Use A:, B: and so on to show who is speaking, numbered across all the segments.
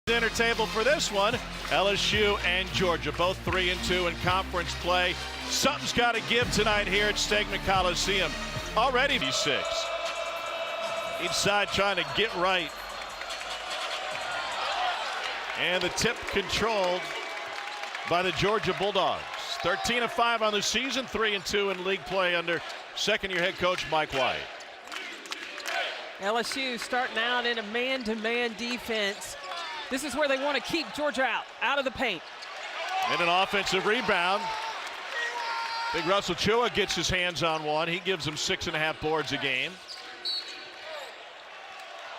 A: Dinner table for this one. LSU and Georgia, both 3-2 in conference play. Something's got to give tonight here at Stegman Coliseum. Already 6. Each side trying to get right. And the tip controlled by the Georgia Bulldogs. 13-5 on the season, 3-2 in league play under second-year head coach Mike White.
B: LSU starting out in a man-to-man defense. This is where they want to keep Georgia out of the paint.
A: And an offensive rebound. Big Russell Chua gets his hands on one. He gives them 6.5 boards a game.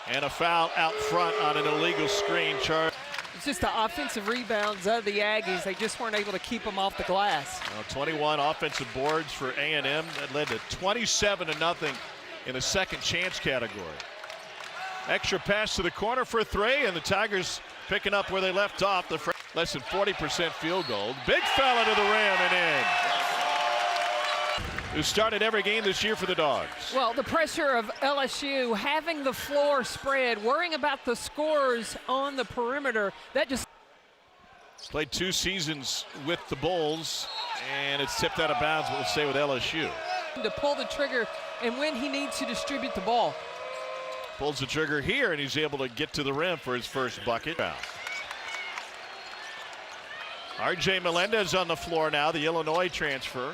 A: And a foul out front on an illegal screen charge.
B: It's just the offensive rebounds of the Aggies. They just weren't able to keep them off the glass.
A: 21 offensive boards for A&M. That led to 27-0 in the second chance category. Extra pass to the corner for 3, and the Tigers picking up where they left off. The less than 40% field goal. Big fella to the rim and in. Who started every game this year for the Dogs.
B: Well, the pressure of LSU having the floor spread, worrying about the scores on the perimeter. That just
A: played 2 seasons with the Bulls, and it's tipped out of bounds, but we'll stay with LSU.
B: To pull the trigger and when he needs to distribute the ball.
A: Pulls the trigger here, and he's able to get to the rim for his first bucket. R.J. Melendez on the floor now, the Illinois transfer.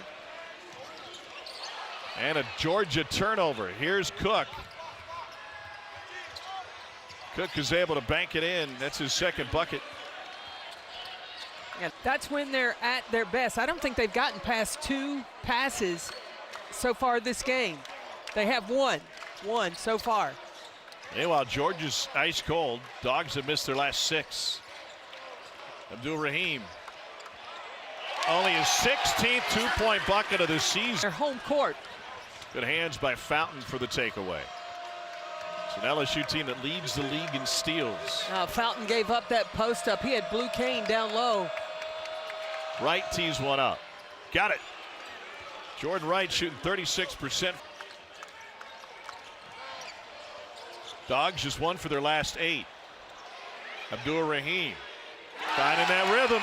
A: And a Georgia turnover. Here's Cook. Cook is able to bank it in. That's his second bucket.
B: And that's when they're at their best. I don't think they've gotten past 2 passes so far this game. They have one so far.
A: Meanwhile, Georgia's ice cold. Dogs have missed their last 6. Abdul Rahim. Only his 16th 2-point bucket of the season.
B: Their home court.
A: Good hands by Fountain for the takeaway. It's an LSU team that leads the league in steals.
B: Fountain gave up that post up. He had Blue Kane down low.
A: Wright tees one up. Got it. Jordan Wright shooting 36%. Dogs just 1 for their last 8. Abdul Rahim finding that rhythm.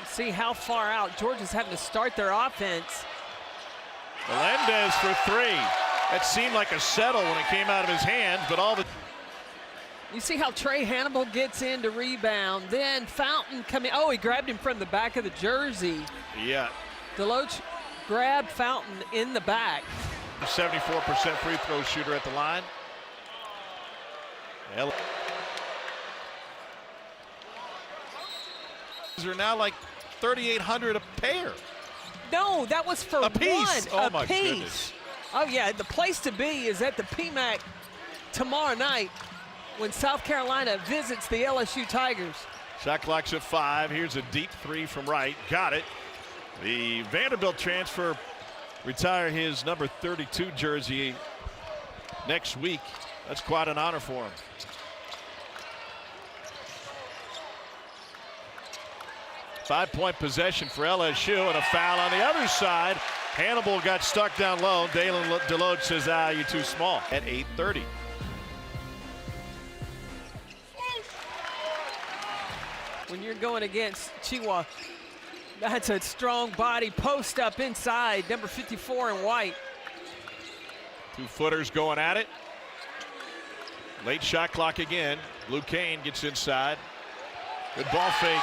B: See how far out Georgia's having to start their offense.
A: Melendez for 3. That seemed like a settle when it came out of his hands, but all the.
B: You see how Trey Hannibal gets in to rebound. Then Fountain coming. Oh, he grabbed him from the back of the jersey.
A: Yeah.
B: Deloach grabbed Fountain in the back.
A: 74% free throw shooter at the line. These are now like 3,800 a pair.
B: No, that was for
A: a piece.
B: One.
A: Oh my goodness.
B: Oh yeah, the place to be is at the PMAC tomorrow night when South Carolina visits the LSU Tigers.
A: Shot clock's at 5. Here's a deep 3 from Wright. Got it. The Vanderbilt transfer retire his number 32 jersey next week. That's quite an honor for him. Five-point possession for LSU and a foul on the other side. Hannibal got stuck down low. Dalen Deloach says, you're too small at 8:30.
B: When you're going against Chihuahua, that's a strong body post up inside, number 54 in white.
A: 2-footers going at it. Late shot clock again. Blue Kane gets inside. Good ball fake.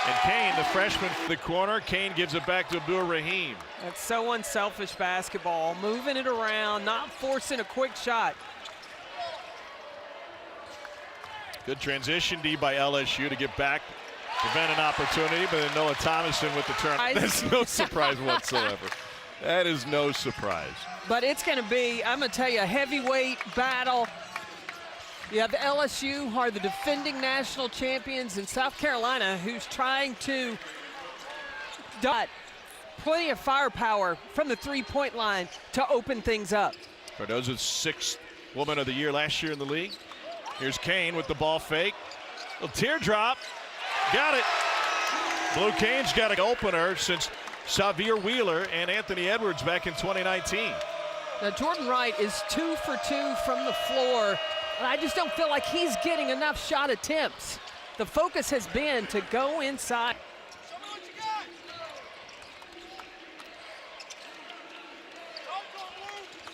A: And Kane, the freshman, from the corner. Kane gives it back to Abdul Rahim.
B: That's so unselfish basketball. Moving it around, not forcing a quick shot.
A: Good transition D by LSU to get back. Prevent an opportunity, but then Noah Thomason with the turn. That's no surprise whatsoever. That is no surprise.
B: But it's going to be, I'm going to tell you, a heavyweight battle. You have LSU, who are the defending national champions, in South Carolina, who's trying to dot plenty of firepower from the 3-point line to open things up.
A: Cardozo's 6th woman of the year last year in the league. Here's Kane with the ball fake. Little teardrop. Got it. Blue Kane's got an opener since Xavier Wheeler and Anthony Edwards back in 2019.
B: Now Jordan Wright is 2 for 2 from the floor I just don't feel like he's getting enough shot attempts. The focus has been to go inside.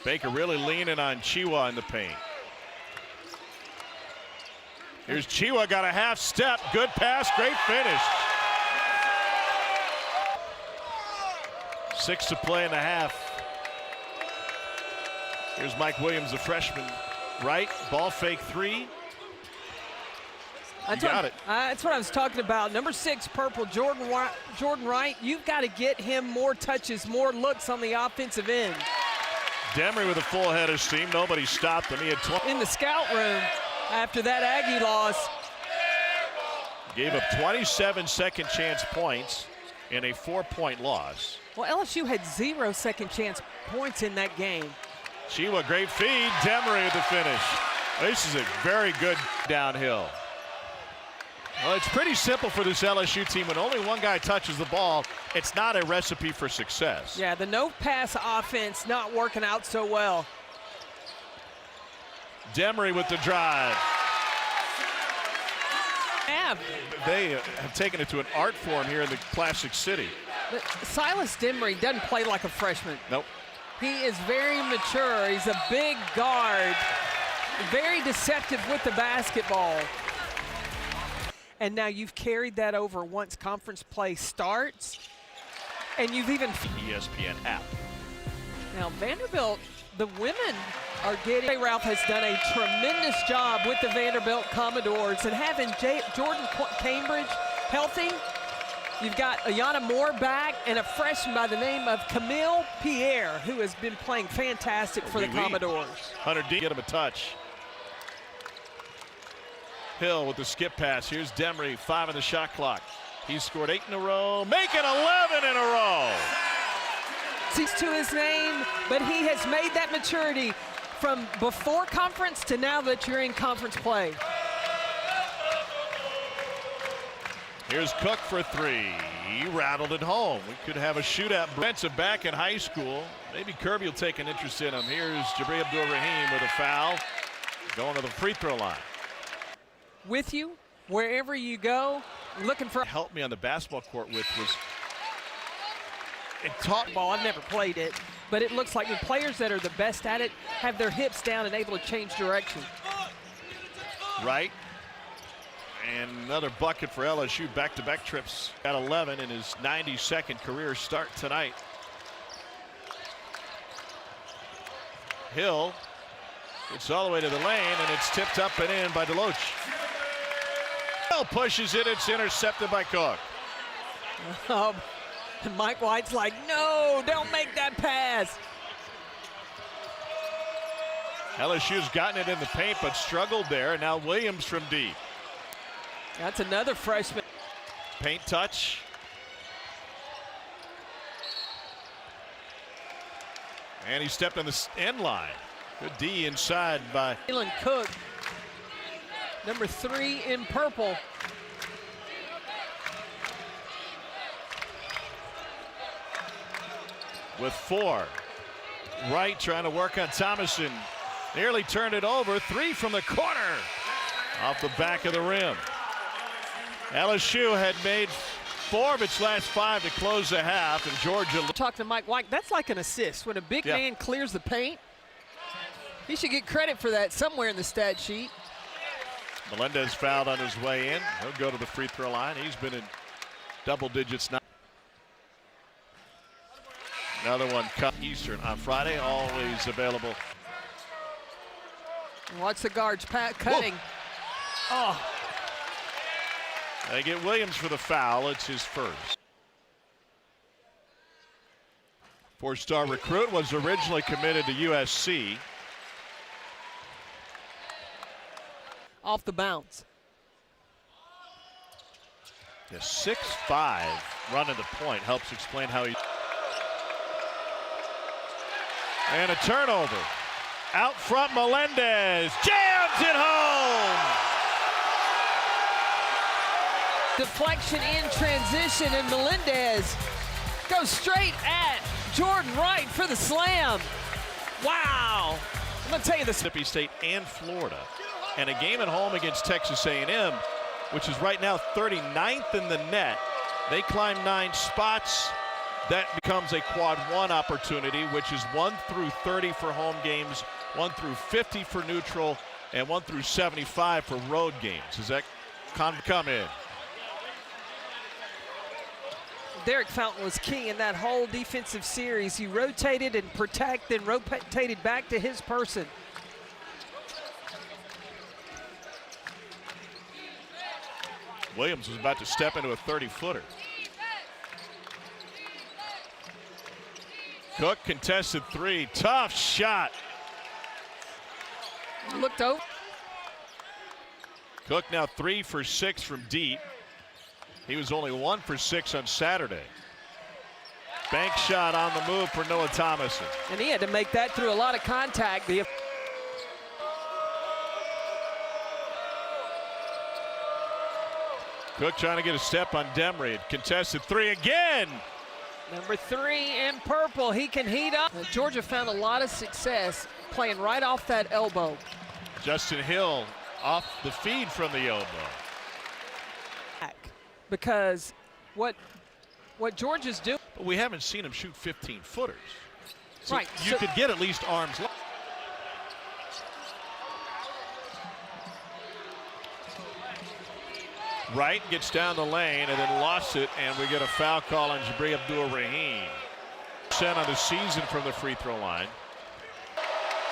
A: Baker really leaning on Chiwa in the paint. Here's Chiwa, got a half step, good pass, great finish. 6 to play in the half. Here's Mike Williams, the freshman. Right, ball fake 3. Got it.
B: That's what I was talking about. Number 6, purple, Jordan Wright. You've got to get him more touches, more looks on the offensive end.
A: Demery with a full head of steam. Nobody stopped him. He had 20.
B: In the scout room after that Aggie loss.
A: Gave up 27 second chance points in a 4-point loss.
B: Well, LSU had 0 second chance points in that game.
A: Chiwa, great feed. Demery with the finish. This is a very good downhill. Well, it's pretty simple for this LSU team. When only one guy touches the ball, it's not a recipe for success.
B: Yeah, the no-pass offense not working out so well.
A: Demery with the drive. They have taken it to an art form here in the Classic City.
B: But Silas Demery doesn't play like a freshman.
A: Nope.
B: He is very mature. He's a big guard, very deceptive with the basketball. And now you've carried that over once conference play starts, and you've even
A: ESPN app.
B: Now Vanderbilt, the women are getting. Ralph has done a tremendous job with the Vanderbilt Commodores and having Jordan Cambridge healthy. You've got Ayana Moore back and a freshman by the name of Camille Pierre, who has been playing fantastic for the Commodores.
A: Hunter D, get him a touch. Hill with the skip pass. Here's Demery, 5 in the shot clock. He's scored 8 in a row, making 11 in a row.
B: He's to his name, but he has made that maturity from before conference to now that you're in conference play.
A: Here's Cook for 3. He rattled it home. We could have a shootout. Defensive back in high school. Maybe Kirby will take an interest in him. Here's Jabri Abdul-Rahim with a foul. Going to the free throw line.
B: With you, wherever you go, looking for.
A: Helped me on the basketball court with was. It taught
B: ball. I've never played it, but it looks like the players that are the best at it have their hips down and able to change direction.
A: Right. And another bucket for LSU, back-to-back trips. Got 11 in his 92nd career start tonight. Hill gets all the way to the lane, and it's tipped up and in by Deloach. Hill pushes it, it's intercepted by Cook.
B: Mike White's like, no, don't make that pass.
A: LSU's gotten it in the paint, but struggled there, and now Williams from deep.
B: That's another freshman.
A: Paint touch. And he stepped on the end line. Good D inside by
B: Jalen Cook, number 3 in purple.
A: With 4. Wright trying to work on Thomason. Nearly turned it over. 3 from the corner. Off the back of the rim. LSU had made 4 of its last 5 to close the half, and Georgia.
B: Talk to Mike White. That's like an assist. When a big man clears the paint, he should get credit for that somewhere in the stat sheet.
A: Melendez fouled on his way in. He'll go to the free throw line. He's been in double digits now. Another one cut Eastern on Friday, always available.
B: Watch the guards cutting.
A: Whoa. Oh. They get Williams for the foul. It's his first. 4-star recruit, was originally committed to USC.
B: Off the bounce.
A: The 6'5" running the point helps explain how he. And a turnover. Out front, Melendez jams it home.
B: Deflection in transition, and Melendez goes straight at Jordan Wright for the slam. Wow. I'm going to tell you this.
A: Mississippi State and Florida. and a game at home against Texas A&M, which is right now 39th in the net. They climb 9 spots. That becomes a quad 1 opportunity, which is 1 through 30 for home games, 1 through 50 for neutral, and 1 through 75 for road games. Does that come in?
B: Derek Fountain was key in that whole defensive series. He rotated and protected, then rotated back to his person.
A: Williams was about to step into a 30-footer. Cook contested 3. Tough shot.
B: Looked over.
A: Cook now 3 for 6 from deep. He was only 1 for 6 on Saturday. Bank shot on the move for Noah Thomason.
B: And he had to make that through a lot of contact.
A: Cook trying to get a step on Demery. Contested 3 again.
B: Number 3 in purple, he can heat up. Well, Georgia found a lot of success playing right off that elbow.
A: Justin Hill off the feed from the elbow.
B: Because what Georgia's doing.
A: But we haven't seen him shoot 15-footers. So
B: right.
A: You could get at least arms length. Wright gets down the lane and then lost it, and we get a foul call on Jabri Abdur-Rahim. % on the season from the free throw line.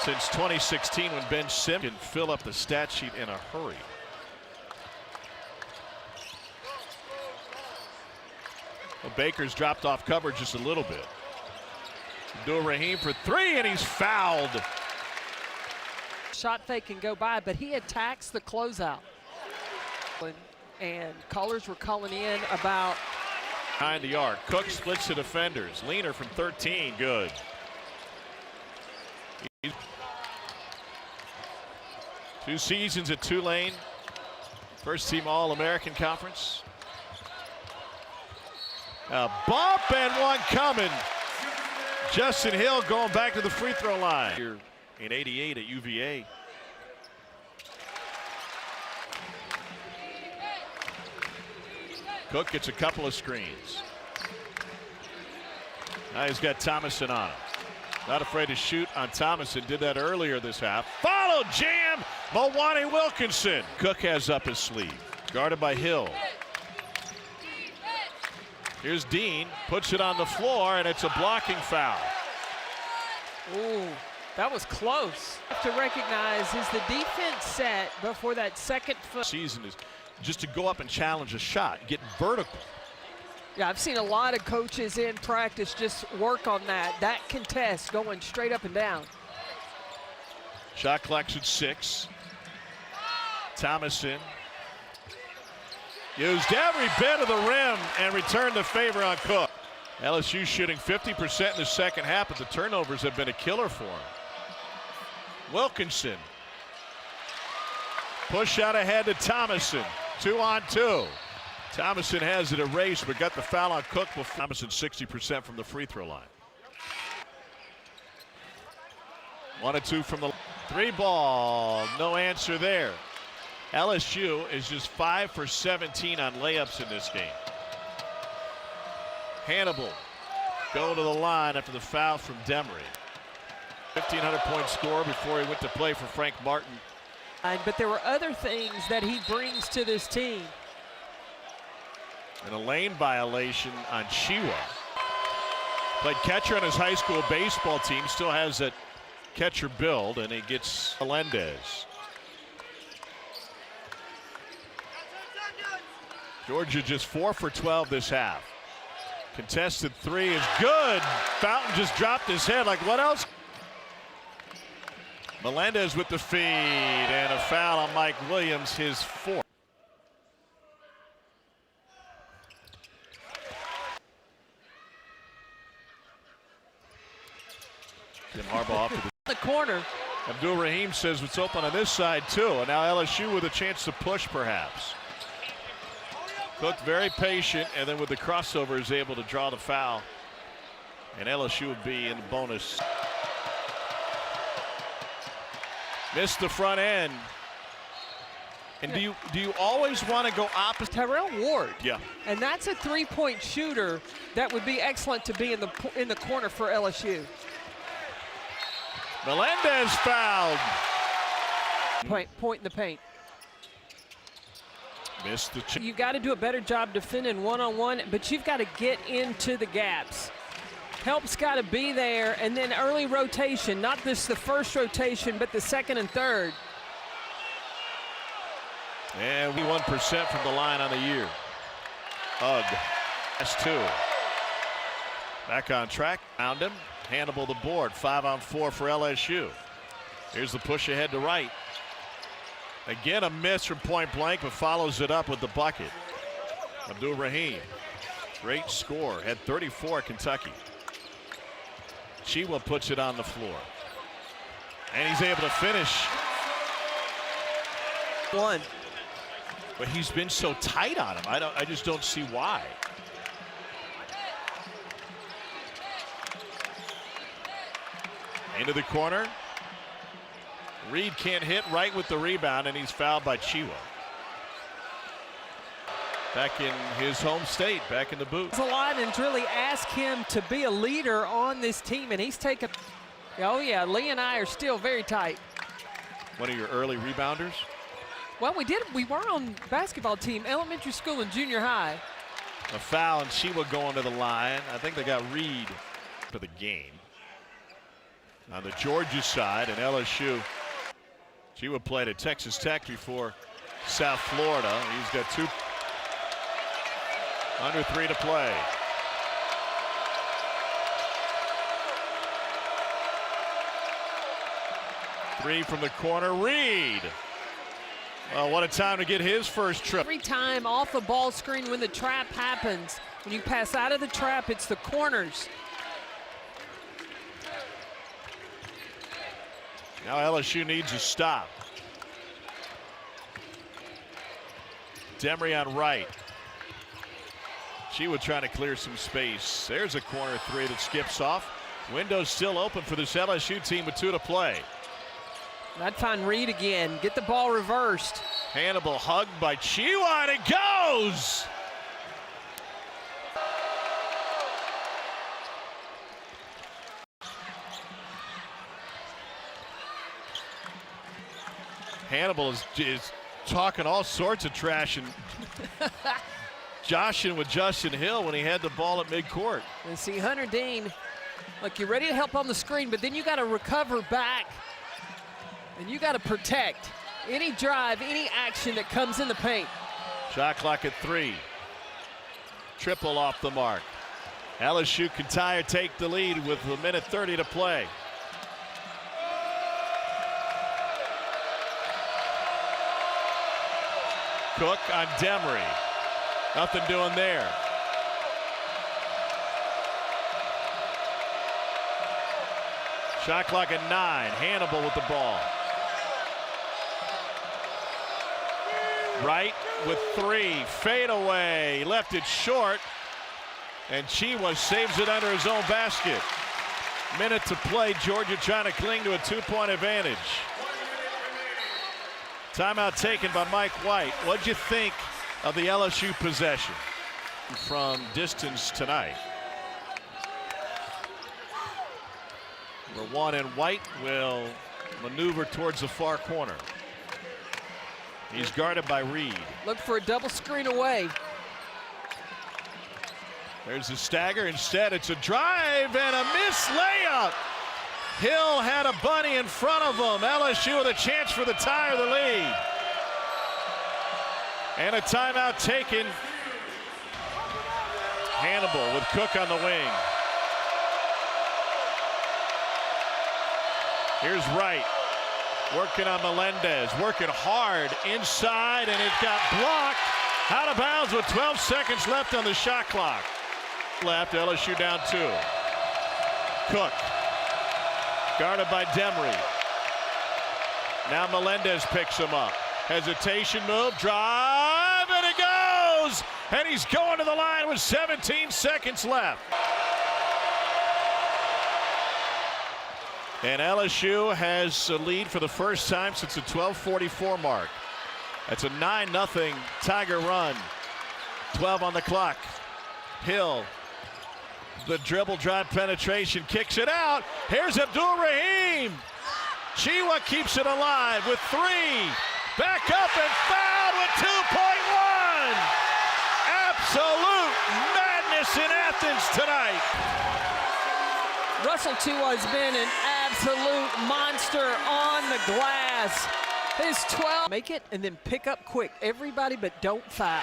A: Since 2016, when Ben Simmons can fill up the stat sheet in a hurry. Well, Baker's dropped off coverage just a little bit. Abdur-Rahim for 3, and he's fouled.
B: Shot fake can go by, but he attacks the closeout. And callers were calling in about
A: behind the arc. Cook splits the defenders. Leaner from 13, good. 2 seasons at Tulane. First team All-American Conference. A bump and one coming. Justin Hill going back to the free throw line. Here in '88 at UVA. Cook gets a couple of screens. Now he's got Thomason on him. Not afraid to shoot on Thomason. Did that earlier this half. Follow jam. Milwani Wilkinson. Cook has up his sleeve. Guarded by Hill. Here's Dean. Puts it on the floor, and it's a blocking foul.
B: Ooh, that was close. To recognize is the defense set before that second foot.
A: Season is just to go up and challenge a shot, get vertical.
B: Yeah, I've seen a lot of coaches in practice just work on that contest going straight up and down.
A: Shot collection 6. Thomason used every bit of the rim and returned the favor on Cook. LSU shooting 50% in the second half, but the turnovers have been a killer for him. Wilkinson. Push out ahead to Thomason. 2-on-2. Thomason has it erased, but got the foul on Cook before. Thomason 60% from the free throw line. 1-2 from the 3 ball. No answer there. LSU is just 5 for 17 on layups in this game. Hannibal go to the line after the foul from Demery. 1,500-point score before he went to play for Frank Martin.
B: But there were other things that he brings to this team.
A: And a lane violation on Chiwa. Played catcher on his high school baseball team. Still has that catcher build, and he gets Melendez. Georgia just 4 for 12 this half. Contested 3 is good. Fountain just dropped his head like, what else? Melendez with the feed, and a foul on Mike Williams, his 4th. Jim Harbaugh off to
B: The corner.
A: Abdur-Rahim says it's open on this side too, and now LSU with a chance to push perhaps. Cook very patient, and then with the crossover is able to draw the foul, and LSU would be in the bonus. Missed the front end. And do you always want to go opposite?
B: Tyrell Ward.
A: Yeah.
B: And that's a three-point shooter that would be excellent to be in the corner for LSU.
A: Melendez fouled.
B: Point in the paint.
A: Missed the chance.
B: You got to do a better job defending one-on-one, but you've got to get into the gaps. Help's got to be there, and then early rotation, not just the first rotation, but the second and third.
A: And 1% from the line on the year. Ugg. That's 2. Back on track. Found him. Hannibal the board. 5-on-4 for LSU. Here's the push ahead to right. Again, a miss from point blank, but follows it up with the bucket. Abdul Rahim. Great score. Had 34 Kentucky. Chiwa puts it on the floor. And he's able to finish.
B: One.
A: But he's been so tight on him. I just don't see why. Into the corner. Reed can't hit right with the rebound, and he's fouled by Chiwa. Back in his home state, back in the boot.
B: The Lions really asked him to be a leader on this team, and he's taken. Oh yeah, Lee and I are still very tight.
A: One of your early rebounders?
B: Well, we were on basketball team, elementary school and junior high.
A: A foul, and Chiwa going to the line. I think they got Reed for the game. On the Georgia side, and LSU. Chiwa played at Texas Tech before South Florida. He's got 2 under 3 to play. Three from the corner, Reed. Well, what a time to get his first trip.
B: Every time off a ball screen when the trap happens, when you pass out of the trap, it's the corners.
A: Now LSU needs a stop. Demery on right. Chiwa trying to clear some space. There's a corner 3 that skips off. Window's still open for this LSU team with 2 to play.
B: I'd find Reed again. Get the ball reversed.
A: Hannibal hugged by Chiwa, and it goes! Hannibal is talking all sorts of trash and joshing with Justin Hill when he had the ball at midcourt.
B: And see Hunter Dean, look, you're ready to help on the screen, but then you got to recover back. And you got to protect any drive, any action that comes in the paint.
A: Shot clock at 3. Triple off the mark. LSU can tie or take the lead with 1:30 to play. Cook on Demery. Nothing doing there. Shot clock at 9. Hannibal with the ball. Right with 3. Fade away. Left it short. And Chiwa saves it under his own basket. Minute to play. Georgia trying to cling to a 2-point advantage. Timeout taken by Mike White. What'd you think of the LSU possession from distance tonight? Number 1 and White will maneuver towards the far corner. He's guarded by Reed.
B: Look for a double screen away.
A: There's a stagger. Instead, it's a drive and a missed layup. Hill had a bunny in front of him. LSU with a chance for the tie or the lead. And a timeout taken. Hannibal with Cook on the wing. Here's Wright. Working on Melendez, working hard inside, and it got blocked out of bounds with 12 seconds left on the shot clock. Left, LSU down 2. Cook, guarded by Demery. Now Melendez picks him up. Hesitation move, drive, and it goes! And he's going to the line with 17 seconds left. And LSU has a lead for the first time since the 12:44 mark. That's a 9-0 Tiger run. 12 on the clock. Hill, the dribble drive penetration, kicks it out. Here's Abdul Rahim. Chiwa keeps it alive with 3. Back up and fouled with 2.1. Absolute madness in Athens tonight.
B: Russell Chiwa has been an absolute monster on the glass. His 12. Make it and then pick up quick. Everybody but don't foul.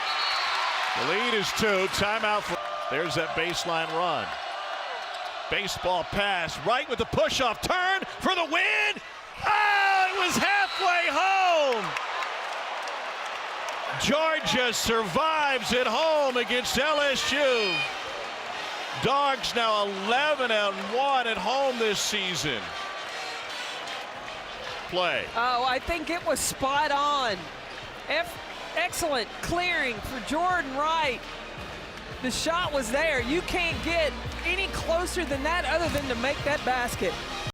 A: The lead is 2. Timeout. There's that baseline run. Baseball pass right with the push-off turn for the win. Oh, it was halfway home. Georgia survives at home against LSU. Dogs now 11-1 at home this season. Play.
B: Oh, I think it was spot on. Excellent clearing for Jordan Wright. The shot was there. You can't get any closer than that other than to make that basket.